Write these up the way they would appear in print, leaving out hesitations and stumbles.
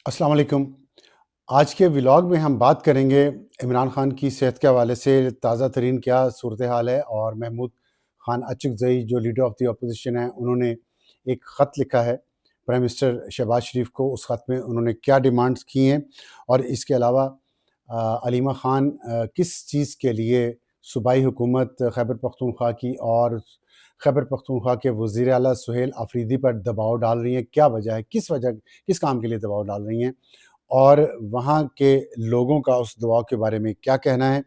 السلام علیکم۔ آج کے ولاگ میں ہم بات کریں گے عمران خان کی صحت کے حوالے سے تازہ ترین کیا صورتحال ہے، اور محمود خان اچکزئی جو لیڈر آف دی اپوزیشن ہیں انہوں نے ایک خط لکھا ہے پرائم منسٹر شہباز شریف کو۔ اس خط میں انہوں نے کیا ڈیمانڈز کی ہیں، اور اس کے علاوہ علیمہ خان کس چیز کے لیے صوبائی حکومت خیبر پختونخوا کی اور خیبر پختونخوا کے وزیر اعلیٰ سہیل آفریدی پر دباؤ ڈال رہی ہیں، کیا وجہ ہے، کس کام کے لیے دباؤ ڈال رہی ہیں، اور وہاں کے لوگوں کا اس دباؤ کے بارے میں کیا کہنا ہے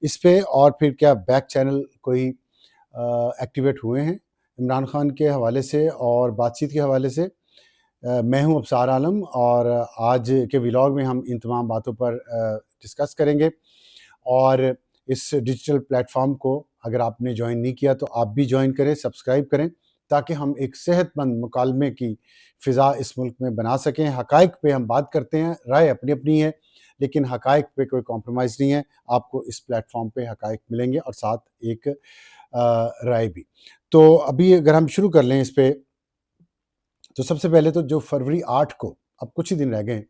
اس پہ، اور پھر کیا بیک چینل کوئی ایکٹیویٹ ہوئے ہیں عمران خان کے حوالے سے اور بات چیت کے حوالے سے۔ میں ہوں ابصار عالم، اور آج کے ولاگ میں ہم ان تمام باتوں پر ڈسکس کریں گے، اور اس ڈیجیٹل پلیٹ فارم کو اگر آپ نے جوائن نہیں کیا تو آپ بھی جوائن کریں، سبسکرائب کریں، تاکہ ہم ایک صحت مند مکالمے کی فضا اس ملک میں بنا سکیں۔ حقائق پہ ہم بات کرتے ہیں، رائے اپنی اپنی ہے، لیکن حقائق پہ کوئی کمپرومائز نہیں ہے۔ آپ کو اس پلیٹ فارم پہ حقائق ملیں گے اور ساتھ ایک رائے بھی۔ تو ابھی اگر ہم شروع کر لیں اس پہ، تو سب سے پہلے تو جو فروری 8 کو، اب کچھ ہی دن رہ گئے،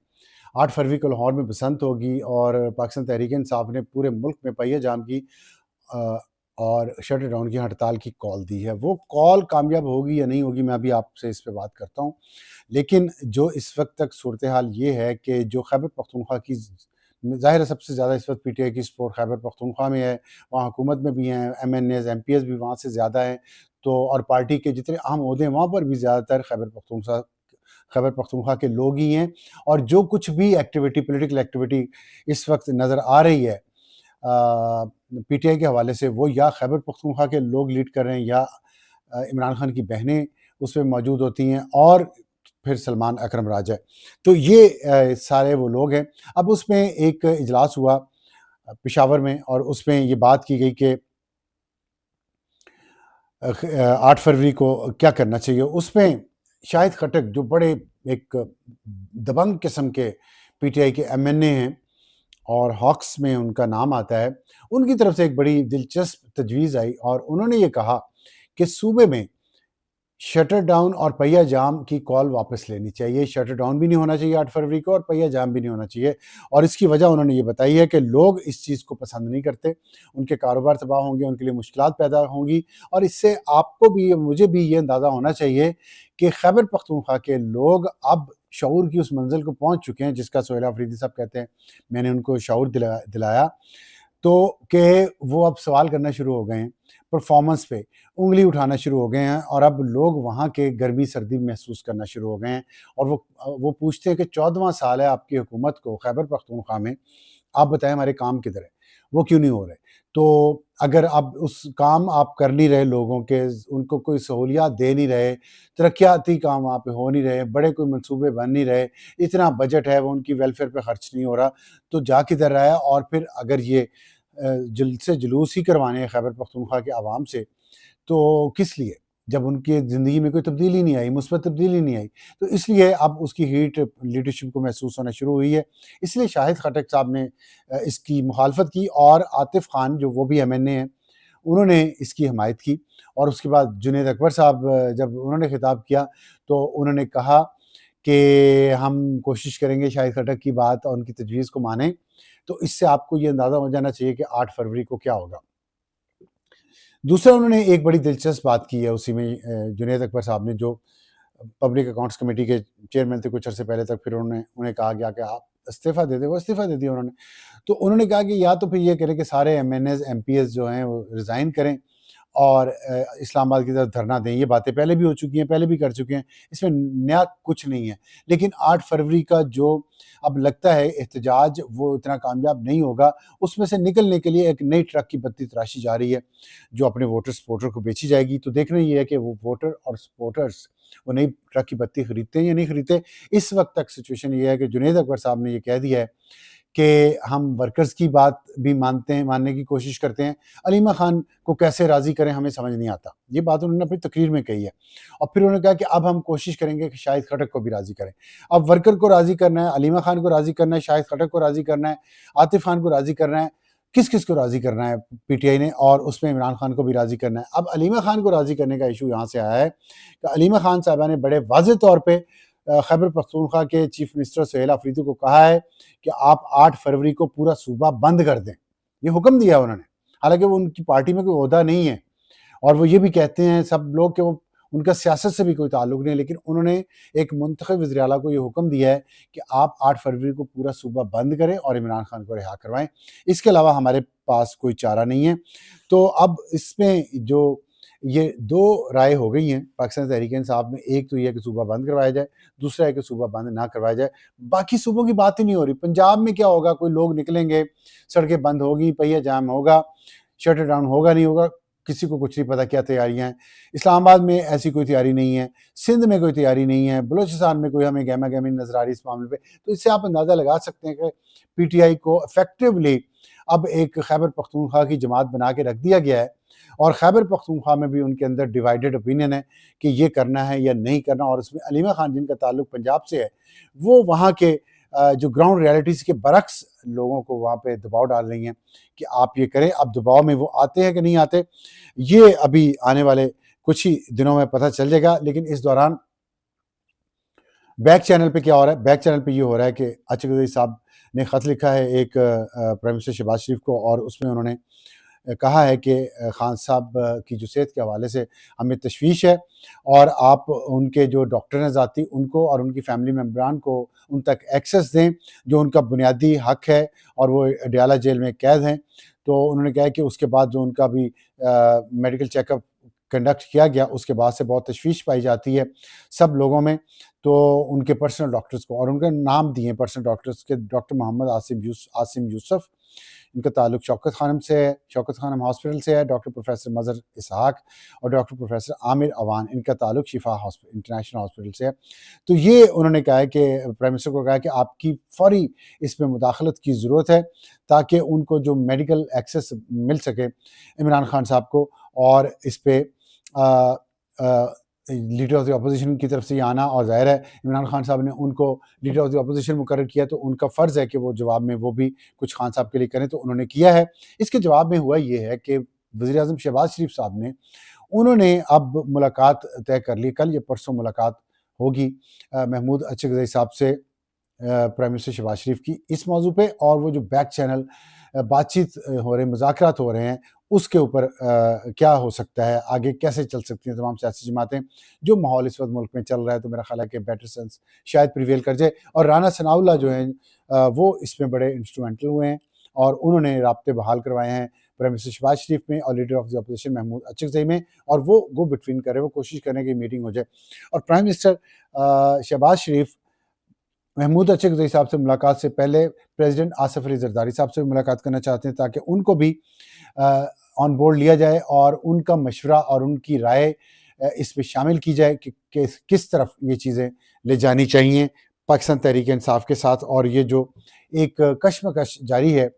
8 فروری کو لاہور میں بسنت ہوگی، اور پاکستان تحریک انصاف نے پورے ملک میں پہیہ جام کی اور شٹر ڈاؤن کی ہڑتال کی کال دی ہے۔ وہ کال کامیاب ہوگی یا نہیں ہوگی، میں ابھی آپ سے اس پہ بات کرتا ہوں، لیکن جو اس وقت تک صورتحال یہ ہے کہ جو خیبر پختونخوا کی، ظاہر ہے سب سے زیادہ اس وقت پی ٹی آئی کی سپورٹ خیبر پختونخوا میں ہے، وہاں حکومت میں بھی ہیں، M N As M P As بھی وہاں سے زیادہ ہیں، تو اور پارٹی کے جتنے اہم عہدے ہیں وہاں پر بھی زیادہ تر خیبر پختونخوا کے لوگ ہی ہیں، اور جو کچھ بھی ایکٹیویٹی، پولیٹیکل ایکٹیویٹی اس وقت نظر آ رہی ہے پی ٹی آئی کے حوالے سے، وہ یا خیبر پختونخوا کے لوگ لیڈ کر رہے ہیں، یا عمران خان کی بہنیں اس میں موجود ہوتی ہیں، اور پھر سلمان اکرم راجہ۔ تو یہ سارے وہ لوگ ہیں۔ اب اس میں ایک اجلاس ہوا پشاور میں، اور اس میں یہ بات کی گئی کہ 8 فروری کو کیا کرنا چاہیے۔ اس میں شاہد خٹک جو بڑے ایک دبنگ قسم کے پی ٹی آئی کے ایم این اے ہیں، اور ہاکس میں ان کا نام آتا ہے، ان کی طرف سے ایک بڑی دلچسپ تجویز آئی، اور انہوں نے یہ کہا کہ صوبے میں شٹر ڈاؤن اور پہیہ جام کی کال واپس لینی چاہیے۔ شٹر ڈاؤن بھی نہیں ہونا چاہیے 8 فروری کو، اور پہیہ جام بھی نہیں ہونا چاہیے، اور اس کی وجہ انہوں نے یہ بتائی ہے کہ لوگ اس چیز کو پسند نہیں کرتے، ان کے کاروبار تباہ ہوں گے، ان کے لیے مشکلات پیدا ہوں گی، اور اس سے آپ کو بھی، مجھے بھی یہ اندازہ ہونا چاہیے کہ خیبر پختونخوا کے لوگ اب شعور کی اس منزل کو پہنچ چکے ہیں جس کا سہیل آفریدی صاحب کہتے ہیں میں نے ان کو شعور دلایا، تو کہ وہ اب سوال کرنا شروع ہو گئے ہیں، پرفارمنس پہ انگلی اٹھانا شروع ہو گئے ہیں، اور اب لوگ وہاں کے گرمی سردی محسوس کرنا شروع ہو گئے ہیں، اور وہ پوچھتے ہیں کہ 14واں سال ہے آپ کی حکومت کو خیبر پختونخوا میں، آپ بتائیں ہمارے کام کدھر ہے، وہ کیوں نہیں ہو رہے؟ تو اگر اب اس کام آپ کر نہیں رہے، لوگوں کے ان کو کوئی سہولیات دے نہیں رہے، ترقیاتی کام وہاں پہ ہو نہیں رہے، بڑے کوئی منصوبے بن نہیں رہے، اتنا بجٹ ہے وہ ان کی ویلفیئر پہ خرچ نہیں ہو رہا، تو جا کدھر رہا ہے؟ اور پھر اگر یہ جلوس ہی کروانے ہیں خیبر پختونخوا کے عوام سے، تو کس لیے، جب ان کی زندگی میں کوئی تبدیلی نہیں آئی، مثبت تبدیلی نہیں آئی؟ تو اس لیے اب اس کی ہیٹ لیڈرشپ کو محسوس ہونا شروع ہوئی ہے۔ اس لیے شاہد خٹک صاحب نے اس کی مخالفت کی، اور عاطف خان جو وہ بھی ایم این اے ہیں، انہوں نے اس کی حمایت کی، اور اس کے بعد جنید اکبر صاحب جب انہوں نے خطاب کیا تو انہوں نے کہا کہ ہم کوشش کریں گے شاہد خٹک کی بات اور ان کی تجویز کو مانیں۔ تو اس سے آپ کو یہ اندازہ ہو جانا چاہیے کہ 8 فروری کو کیا ہوگا۔ دوسرا انہوں نے ایک بڑی دلچسپ بات کی ہے اسی میں، جنید اکبر صاحب نے، جو پبلک اکاؤنٹس کمیٹی کے چیئرمین تھے کچھ عرصے پہلے تک، پھر انہیں کہا گیا کہ آپ استعفیٰ دے دیں، وہ استعفیٰ دے دیا انہوں نے۔ تو انہوں نے کہا کہ یا تو پھر یہ کریں کہ سارے M N As M P As جو ہیں وہ ریزائن کریں اور اسلام آباد کی طرف دھرنا دیں۔ یہ باتیں پہلے بھی ہو چکی ہیں، پہلے بھی کر چکے ہیں، اس میں نیا کچھ نہیں ہے، لیکن 8 فروری کا جو اب لگتا ہے احتجاج وہ اتنا کامیاب نہیں ہوگا، اس میں سے نکلنے کے لیے ایک نئی ٹرک کی بتی تراشی جا رہی ہے جو اپنے سپورٹر کو بیچی جائے گی۔ تو دیکھنا یہ ہے کہ وہ ووٹر اور سپورٹرز وہ نئی ٹرک کی بتی خریدتے ہیں یا نہیں خریدتے۔ اس وقت تک سچویشن یہ ہے کہ جنید اکبر صاحب نے یہ کہہ دیا ہے کہ ہم ورکرز کی بات بھی ماننے کی کوشش کرتے ہیں، علیمہ خان کو کیسے راضی کریں ہمیں سمجھ نہیں آتا، یہ بات انہوں نے اپنی تقریر میں کہی ہے۔ اور پھر انہوں نے کہا کہ اب ہم کوشش کریں گے کہ شاہد خٹک کو بھی راضی کریں۔ اب ورکر کو راضی کرنا ہے، علیمہ خان کو راضی کرنا ہے، شاہد خٹک کو راضی کرنا ہے، عاطف خان کو راضی کرنا ہے، کس کو راضی کرنا ہے پی ٹی آئی نے، اور اس میں عمران خان کو بھی راضی کرنا ہے۔ اب علیمہ خان کو راضی کرنے کا ایشو یہاں سے آیا ہے کہ علیمہ خان صاحبہ نے بڑے واضح طور پہ خیبر پختونخوا کے چیف منسٹر سہیل آفریدی کو کہا ہے کہ آپ 8 فروری کو پورا صوبہ بند کر دیں. یہ حکم دیا انہوں نے، حالانکہ وہ ان کی پارٹی میں کوئی عہدہ نہیں ہے، اور وہ یہ بھی کہتے ہیں سب لوگ کہ وہ ان کا سیاست سے بھی کوئی تعلق نہیں، لیکن انہوں نے ایک منتخب وزیر اعلیٰ کو یہ حکم دیا ہے کہ آپ 8 فروری کو پورا صوبہ بند کریں اور عمران خان کو رہا کروائیں. اس کے علاوہ ہمارے پاس کوئی چارہ نہیں ہے. تو اب اس میں جو یہ 2 رائے ہو گئی ہیں پاکستان تحریک انصاف میں، ایک تو یہ ہے کہ صوبہ بند کروایا جائے، دوسرا ہے کہ صوبہ بند نہ کروایا جائے. باقی صوبوں کی بات ہی نہیں ہو رہی. پنجاب میں کیا ہوگا؟ کوئی لوگ نکلیں گے، سڑکیں بند ہوگی، پہیہ جام ہوگا، شٹر ڈاؤن ہوگا نہیں ہوگا، کسی کو کچھ نہیں پتا کیا تیاریاں ہیں. اسلام آباد میں ایسی کوئی تیاری نہیں ہے، سندھ میں کوئی تیاری نہیں ہے، بلوچستان میں کوئی ہمیں گہما گہمی نظر آ رہی اس معاملے پہ. تو اس سے آپ اندازہ لگا سکتے ہیں کہ پی ٹی آئی کو افیکٹولی اب ایک خیبر پختونخوا کی جماعت بنا کے رکھ دیا گیا ہے، اور خیبر پختونخوا میں بھی ان کے اندر ڈیوائیڈڈ اوپینین ہے کہ یہ کرنا ہے یا نہیں کرنا. اور اس میں علیمہ خان جن کا تعلق پنجاب سے ہے، وہ وہاں کے جو گراؤنڈ ریالٹیز کے برعکس لوگوں کو وہاں پہ دباؤ ڈال رہی ہیں کہ آپ یہ کریں. اب دباؤ میں وہ آتے ہیں کہ نہیں آتے، یہ ابھی آنے والے کچھ ہی دنوں میں پتہ چل جائے گا. لیکن اس دوران بیک چینل پہ کیا ہو رہا ہے؟ بیک چینل پہ یہ ہو رہا ہے کہ اچکزئی صاحب نے خط لکھا ہے ایک پرائم منسٹر شہباز شریف کو، اور اس میں انہوں نے کہا ہے کہ خان صاحب کی جو صحت کے حوالے سے ہمیں تشویش ہے، اور آپ ان کے جو ڈاکٹر ہیں ذاتی، ان کو اور ان کی فیملی ممبران کو ان تک ایکسیس دیں جو ان کا بنیادی حق ہے، اور وہ اڈیالہ جیل میں قید ہیں. تو انہوں نے کہا کہ اس کے بعد جو ان کا بھی میڈیکل چیک اپ کنڈکٹ کیا گیا، اس کے بعد سے بہت تشویش پائی جاتی ہے سب لوگوں میں. تو ان کے پرسنل ڈاکٹرز کو، اور ان کے نام دیے پرسنل ڈاکٹرز کے، ڈاکٹر محمد عاصم یوسف، ان کا تعلق شوکت خانم سے ہے، شوکت خانم ہاسپٹل سے ہے، ڈاکٹر پروفیسر مظہر اسحاق اور ڈاکٹر پروفیسر عامر اوان، ان کا تعلق شفا انٹرنیشنل ہاسپٹل سے ہے. تو یہ انہوں نے کہا ہے کہ پرائم منسٹر کو کہا ہے کہ آپ کی فوری اس میں مداخلت کی ضرورت ہے تاکہ ان کو جو میڈیکل ایکسیس مل سکے عمران خان صاحب کو. اور اس پہ لیڈر آف دی اپوزیشن کی طرف سے یہ آنا، اور ظاہر ہے عمران خان صاحب نے ان کو لیڈر آف دی اپوزیشن مقرر کیا، تو ان کا فرض ہے کہ وہ جواب میں وہ بھی کچھ خان صاحب کے لیے کریں. تو انہوں نے کیا ہے. اس کے جواب میں ہوا یہ ہے کہ وزیر اعظم شہباز شریف صاحب نے، انہوں نے اب ملاقات طے کر لی، کل یا پرسوں ملاقات ہوگی محمود اچکزئی صاحب سے پرائم منسٹر شہباز شریف کی اس موضوع پہ. اور وہ جو بیک چینل بات چیت ہو رہے ہیں، مذاکرات ہو رہے ہیں، اس کے اوپر کیا ہو سکتا ہے، آگے کیسے چل سکتی ہیں تمام سیاسی جماعتیں. جو ماحول اس وقت ملک میں چل رہا ہے، تو میرا خیال ہے کہ بیٹر سینس شاید پریویل کر جائے. اور رانا ثناء اللہ جو ہیں وہ اس میں بڑے انسٹرومنٹل ہوئے ہیں، اور انہوں نے رابطے بحال کروائے ہیں پرائم منسٹر شہباز شریف میں اور leader of the opposition Mahmood Achakzai میں، اور وہ گو بٹوین کرے، وہ کوشش کریں کہ میٹنگ ہو جائے. اور پرائم منسٹر شہباز شریف محمود اچکزئی صاحب سے ملاقات سے پہلے پریزیڈنٹ آصف علی زرداری صاحب سے بھی ملاقات کرنا چاہتے ہیں، تاکہ ان کو بھی آن بورڈ لیا جائے اور ان کا مشورہ اور ان کی رائے اس میں شامل کی جائے کہ کس طرف یہ چیزیں لے جانی چاہیے پاکستان تحریک انصاف کے ساتھ. اور یہ جو ایک کشمکش جاری ہے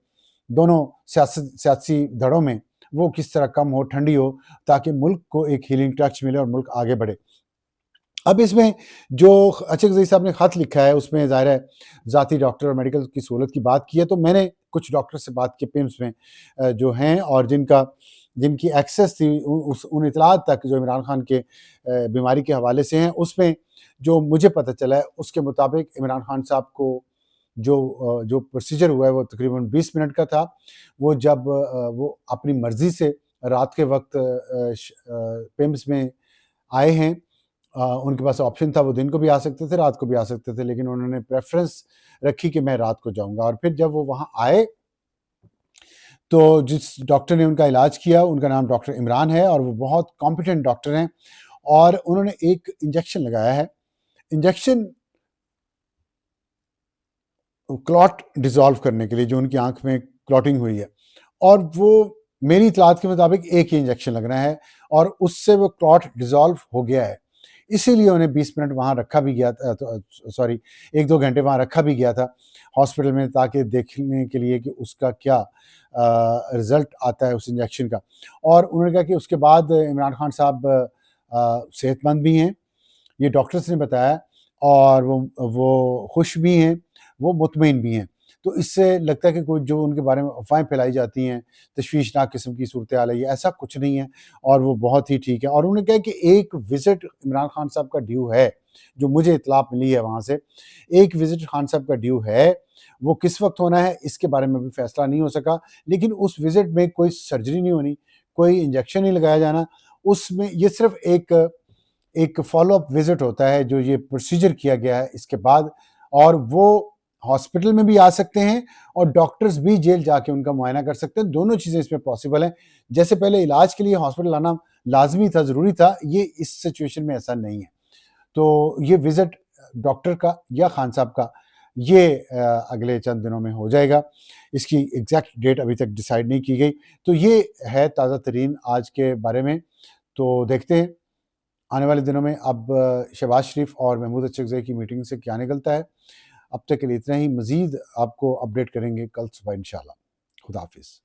دونوں سیاسی دھڑوں میں، وہ کس طرح کم ہو، ٹھنڈی ہو، تاکہ ملک کو ایک ہیلنگ ٹچ ملے اور ملک آگے بڑھے. اب اس میں جو اچکزئی صاحب نے خط لکھا ہے، اس میں ظاہر ہے ذاتی ڈاکٹر اور میڈیکل کی سہولت کی بات کی ہے. تو میں نے کچھ ڈاکٹر سے بات کی پیمز میں جو ہیں، اور جن کی ایکسیس تھی ان اطلاعات تک جو عمران خان کے بیماری کے حوالے سے ہیں. اس میں جو مجھے پتہ چلا ہے، اس کے مطابق عمران خان صاحب کو جو پروسیجر ہوا ہے وہ تقریباً 20 منٹ کا تھا. وہ جب وہ اپنی مرضی سے رات کے وقت پیمز میں آئے ہیں، ان کے پاس آپشن تھا، وہ دن کو بھی آ سکتے تھے، رات کو بھی آ سکتے تھے، لیکن انہوں نے پریفرنس رکھی کہ میں رات کو جاؤں گا. اور پھر جب وہ وہاں آئے تو جس ڈاکٹر نے ان کا علاج کیا، ان کا نام ڈاکٹر عمران ہے، اور وہ بہت کمپیٹنٹ ڈاکٹر ہیں. اور انہوں نے ایک انجیکشن لگایا ہے، انجیکشن کلاٹ ڈیزالو کرنے کے لیے، جو ان کی آنکھ میں کلاٹنگ ہوئی ہے. اور وہ میری اطلاعات کے مطابق ایک ہی انجیکشن لگنا ہے، اور اس سے وہ کلاٹ ڈیزالو ہو گیا ہے. اسی لیے انہیں 20 منٹ وہاں رکھا بھی گیا تھا، سوری 1-2 گھنٹے وہاں رکھا بھی گیا تھا ہاسپٹل میں، تاکہ دیکھنے کے لیے کہ اس کا کیا رزلٹ آتا ہے اس انجیکشن کا. اور انہوں نے کہا کہ اس کے بعد عمران خان صاحب صحت مند بھی ہیں، یہ ڈاکٹرز نے بتایا، اور وہ خوش بھی ہیں، وہ مطمئن بھی ہیں. تو اس سے لگتا ہے کہ کوئی جو ان کے بارے میں افواہیں پھیلائی جاتی ہیں، تشویشناک قسم کی صورتحال ہے، یہ ایسا کچھ نہیں ہے اور وہ بہت ہی ٹھیک ہے۔ اور انہوں نے کہا کہ ایک وزٹ عمران خان صاحب کا ڈیو ہے، جو مجھے اطلاع ملی ہے وہاں سے، ایک وزٹ خان صاحب کا ڈیو ہے، وہ کس وقت ہونا ہے اس کے بارے میں بھی فیصلہ نہیں ہو سکا، لیکن اس وزٹ میں کوئی سرجری نہیں ہونی، کوئی انجیکشن نہیں لگایا جانا، اس میں یہ صرف ایک فالو اپ وزٹ ہوتا ہے جو یہ پروسیجر کیا گیا ہے اس کے بعد، اور وہ ہاسپٹل میں بھی آ سکتے ہیں اور ڈاکٹرز بھی جیل جا کے ان کا معائنہ کر سکتے ہیں، دونوں چیزیں اس میں پاسبل ہیں۔ جیسے پہلے علاج کے لیے ہاسپٹل آنا لازمی تھا، ضروری تھا، یہ اس سچویشن میں ایسا نہیں ہے۔ تو یہ وزٹ ڈاکٹر کا یا خان صاحب کا یہ اگلے چند دنوں میں ہو جائے گا، اس کی ایگزیکٹ ڈیٹ ابھی تک ڈیسائیڈ نہیں کی گئی۔ تو یہ ہے تازہ ترین آج کے بارے میں، تو دیکھتے ہیں آنے والے دنوں میں اب شہباز شریف اور محمود اچکزئی کی میٹنگ سے کیا نکلتا ہے۔ اب تک کے لیے اتنا ہی، مزید آپ کو اپڈیٹ کریں گے کل صبح انشاءاللہ۔ خدا حافظ۔